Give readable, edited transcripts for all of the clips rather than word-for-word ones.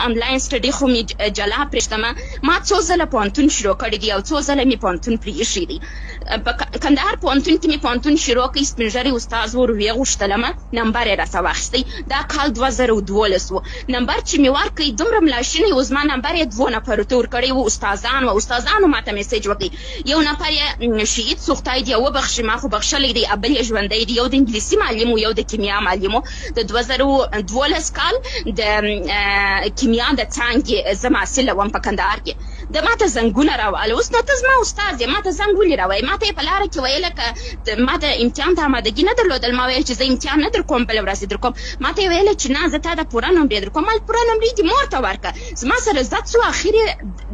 انلاین سټډي خو مې جلا پرېږدمه. ما څو ځله پوهنتون شروع کړی دی او څو ځله مې پوهنتون پرېښی دی. په کندهار پوهنتون کې مې پوهنتون شروع کړی، سپین ږیری استاد ور ویې غوښتلمه، نمبر یې راته واخیستی. دا کال 2012 و. نمبر چې مې ورکړی دومره ملاشینی و، زما نمبر یې 2 نفرو ته ورکړی و، استادانو ماته میسیج وکړی. یو نفر یې شهید سو، خدای دې وبخښي، ما خو بخښلی دی، بل یې ژوندی دی. یو د انګلیسي معلم و، یو د کیمیا معلم و. د 2012 کال د کیمیا د څانګې زه محصله وم په کندهار کې. د ماته زنګونه راوړل. اوس نو ته زما استاد یې، ماته زنګ ولې راوایې؟ ماته یې په لاره کې ویله که ما د امتحان ته امادګي نه درلودل، ما ویل چې زه امتحان نه در کوم، بله ورځ در کوم. ماته یې ویله چې نه زه تا د پوره نمرې در کوم. ما پوره نمرې دې مور ته ورکړه. زما سره زده څو اخر یې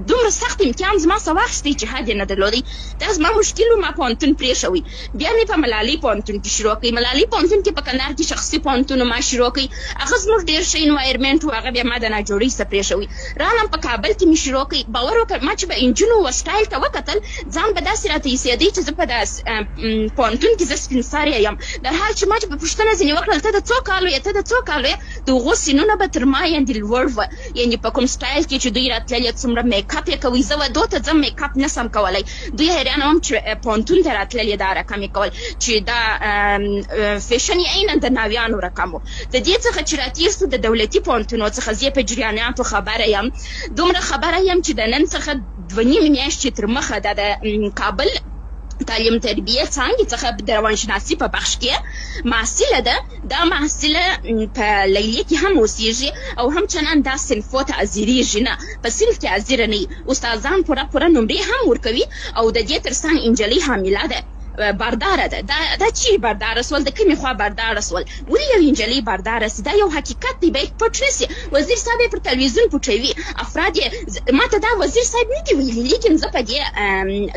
دومره سخت امتحان زما څه واخیستی چې حد یې نه درلودی. دا زما مشکل و، ما پوهنتون پرېښوی. بیا مې په ملالۍ پوهنتون کې شروع کړی. ملالۍ پوهنتون کې په کندهار کې شخصي پوهنتون ما شروع کړی. هغه زموږ ډېر ښه انوایرمنټ و، هغه بیا ما د ناجوړۍ څخه پرېښوی. رالم په کابل کې مې شروع کړی. باور وکړه ما چې به انجونو و سټایل ته وکتل، ځان به داسې راته ایسېدی چې زه په پوهنتون کې زه سپین سرې یم. در حال چې ما چې په پوښتنه ځینې وکړل ته د څو کالو یې، ته د څو کالو یې، د هغو سینونه به تر ما یاندې لوړ وه. یعنې په کوم سټایل کې چې دوی راتللې، څومره میکاپ یې کوي. زه ودو ته ځم میکاپ نه سم کولی. دوی حیرانه وم چې پوهنتون ته راتللې دا رقم یې کول، چې دا فیشن یې عیناً د ناویانو رقم و. د دې څخه چې راتېر سو د دولتي پوهنتونو څخه زه په جریاناتو خبره یم. دومره خبره یم چې د نن څخه 2.5 میاشتې تر مخه د کابل تعلیم تربیه څانګې څخه د روانشناسي په بخش کې محصله ده. دا محصله په لیلیه کې هم اوسېږي او همچنان دا صنفو ته حاضرېږي. نه په صنف کې حاضره نه وي. استادان پوره نمرې هم ورکوي او د دې تر څنګ نجلۍ حامله ده، برداره ده. دا چی برداره سول؟ د کومې خوا برداره سول؟ ولې یو نجلۍ برداره سي؟ دا یو حقیقت دی، باید پټ نه سي. وزیر صاحب یې پر تلویزیون پټوي، افراد یې ما ته دا وزیر صاحب نه دي ویلي، لیکن زه په دې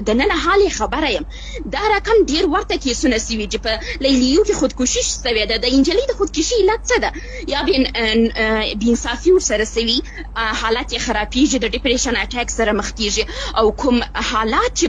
دننه حال یې خبره یم. دا رقم ډېر ورته کیسونه سوي چې په لیلیو کې خودکشي سوې ده. د نجلۍ د خودکشي علت څه ده؟ یا بېانصافي ورسره سوي، حالات یې خرابېږي، د ډپریشن اټیک سره مخ کېږي، او کوم حالات چې